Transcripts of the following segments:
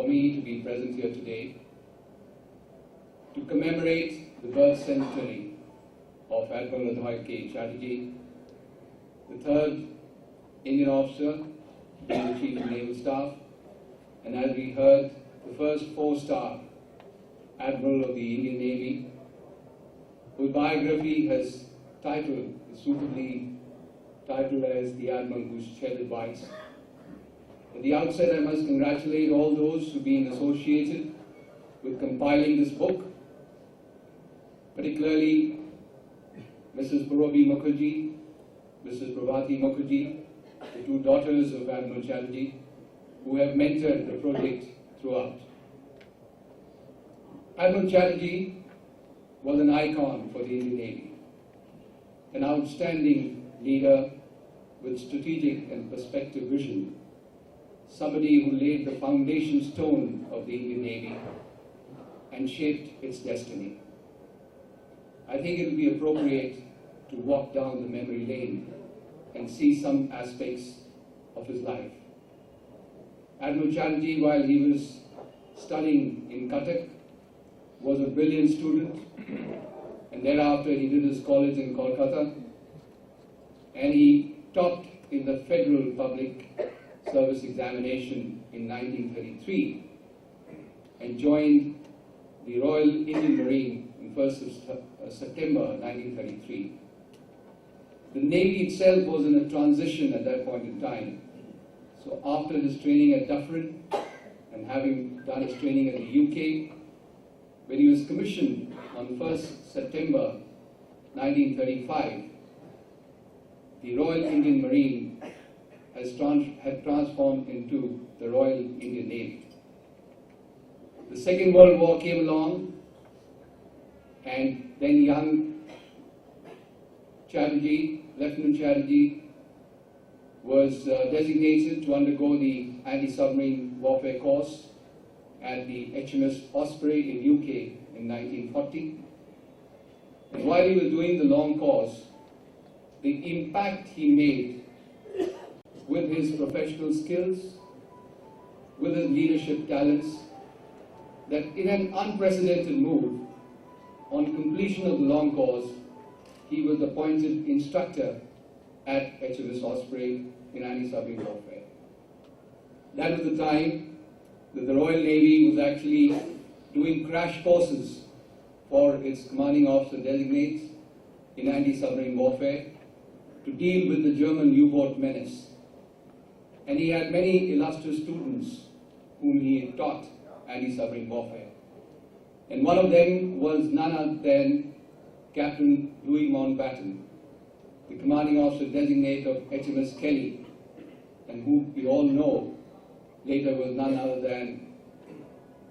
for me to be present here today to commemorate the birth centenary of Admiral Chatterji, the third Indian officer being the Chief of Naval Staff, and as we heard, the first four-star Admiral of the Indian Navy, whose biography has suitably titled as The Admiral Who Shed Advice. At the outset, I must congratulate all those who've been associated with compiling this book, particularly Mrs. Purabi Mukherjee, Mrs. Prabhati Mukherjee, the two daughters of Admiral Chatterji, who have mentored the project throughout. Admiral Chatterji was an icon for the Indian Navy, an outstanding leader with strategic and perspective vision, somebody who laid the foundation stone of the Indian Navy and shaped its destiny. I think it would be appropriate to walk down the memory lane and see some aspects of his life. Admiral Chatterji, while he was studying in Cuttack, was a brilliant student, and thereafter he did his college in Kolkata, and he topped in the Federal Public Service Examination in 1933 and joined the Royal Indian Marine on 1st of September 1933. The Navy itself was in a transition at that point in time. So after his training at Dufferin and having done his training at the UK, when he was commissioned on 1st September 1935, the Royal Indian Marine had transformed into the Royal Indian Navy. The Second World War came along, and then young Chatterji, Lieutenant Chatterji, was designated to undergo the anti-submarine warfare course at the HMS Osprey in UK in 1940. And while he was doing the long course, the impact he made with his professional skills, with his leadership talents, that in an unprecedented move, on completion of the long course, he was appointed instructor at HMS Osprey in anti-submarine warfare. That was the time that the Royal Navy was actually doing crash courses for its commanding officer designates in anti-submarine warfare to deal with the German U-boat menace. And he had many illustrious students whom he taught anti-submarine warfare. And one of them was none other than Captain Louis Mountbatten, the commanding officer designate of HMS Kelly, and who we all know later was none other than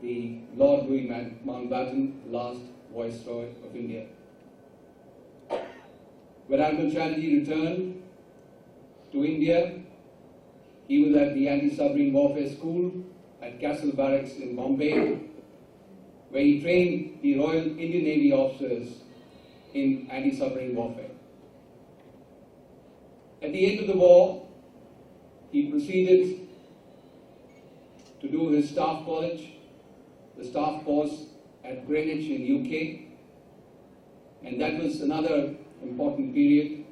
the Lord Louis Mountbatten, last Viceroy of India. When Admiral Chatterji returned to India, he was at the Anti-Submarine Warfare School at Castle Barracks in Bombay, where he trained the Royal Indian Navy officers in anti-submarine warfare. At the end of the war, he proceeded to do his staff college, the staff course at Greenwich in UK, and that was another important period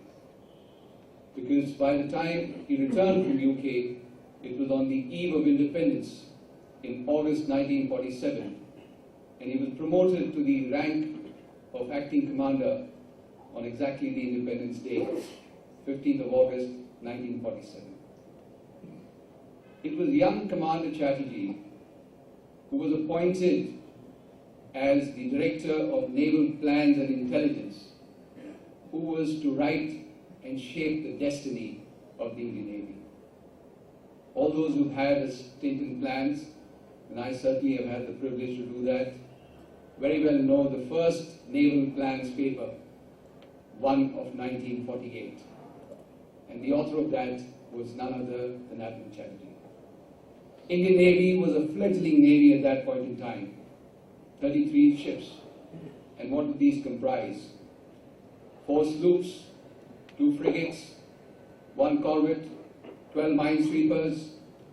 because by the time he returned from UK, it was on the eve of independence in August 1947, and he was promoted to the rank of acting commander on exactly the Independence Day, 15th of August 1947. It was young Commander Chatterji who was appointed as the Director of Naval Plans and Intelligence, who was to write and shape the destiny of the Indian Navy. All those who've had a stint in plans, and I certainly have had the privilege to do that, very well know the first naval plans paper, one of 1948. And the author of that was none other than Admiral Chatterji. Indian Navy was a fledgling navy at that point in time, 33 ships. And what did these comprise? 4 sloops, 2 frigates, 1 corvette, 12 minesweepers,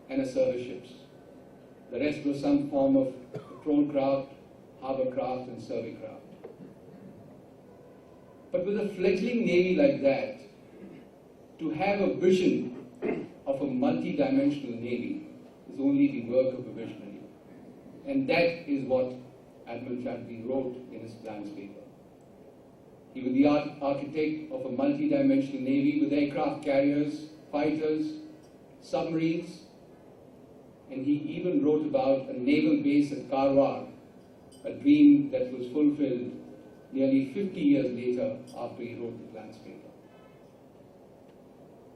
and a service ships. The rest was some form of patrol craft, harbor craft, and survey craft. But with a fledgling navy like that, to have a vision of a multi-dimensional navy is only the work of a visionary. And that is what Admiral Chatterji wrote in his plans paper. He was the architect of a multi-dimensional navy with aircraft carriers, fighters, submarines, and he even wrote about a naval base at Karwar, a dream that was fulfilled nearly 50 years later after he wrote the plans paper.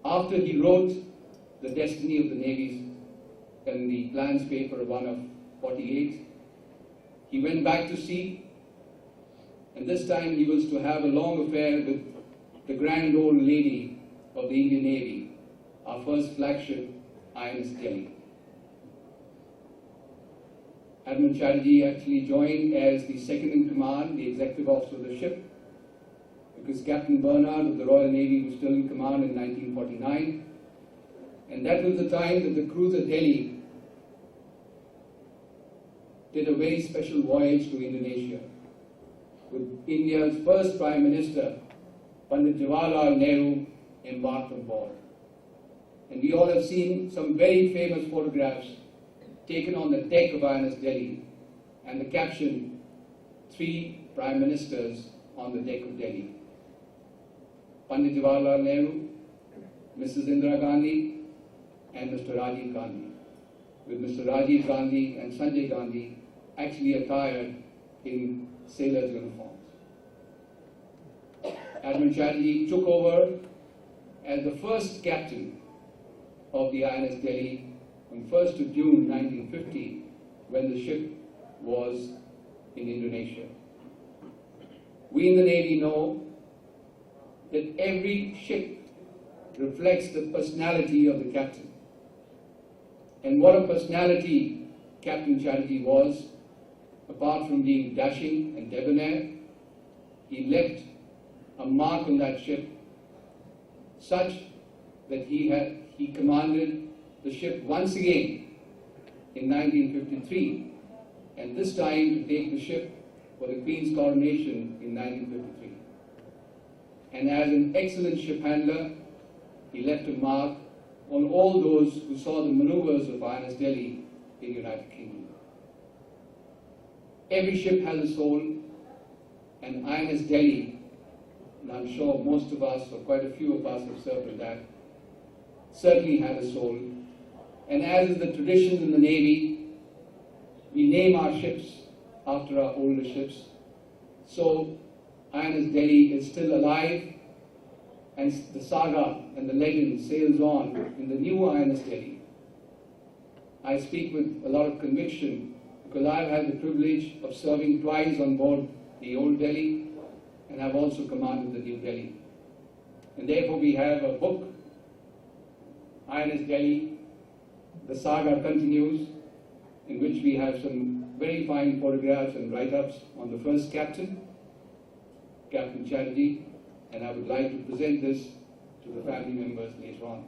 After he wrote the destiny of the navies in the plans paper, one of 48, he went back to sea, and this time he was to have a long affair with the grand old lady of the Indian Navy, our first flagship, INS Delhi. Admiral Chatterji actually joined as the second in command, the executive officer of the ship, because Captain Bernard of the Royal Navy was still in command in 1949. And that was the time that the cruiser Delhi did a very special voyage to Indonesia with India's first Prime Minister, Pandit Jawaharlal Nehru, embarked on board. And we all have seen some very famous photographs taken on the deck of INS Delhi, and the caption, 3 Prime Ministers on the deck of Delhi. Pandit Jawaharlal Nehru, Mrs. Indira Gandhi, and Mr. Rajiv Gandhi, with Mr. Rajiv Gandhi and Sanjay Gandhi actually attired in sailors' uniforms. Admiral Chatterji took over as the first captain of the INS Delhi on 1st of June 1950, when the ship was in Indonesia. We in the Navy know that every ship reflects the personality of the captain. And what a personality Captain Chatterji was. Apart from being dashing and debonair, he left a mark on that ship such that he commanded the ship once again in 1953, and this time to take the ship for the Queen's coronation in 1953. And as an excellent ship handler, he left a mark on all those who saw the maneuvers of INS Delhi in the United Kingdom. Every ship has a soul, and INS Delhi, and I'm sure most of us, or quite a few of us have served with that, certainly had a soul. And as is the tradition in the Navy, we name our ships after our older ships. So INS Delhi is still alive, and the saga and the legend sails on in the new INS Delhi. I speak with a lot of conviction because I've had the privilege of serving twice on board the old Delhi, and I've also commanded the new Delhi. And therefore we have a book, INS Delhi, the saga continues, in which we have some very fine photographs and write-ups on the first captain, Captain Chatterji, and I would like to present this to the family members later on.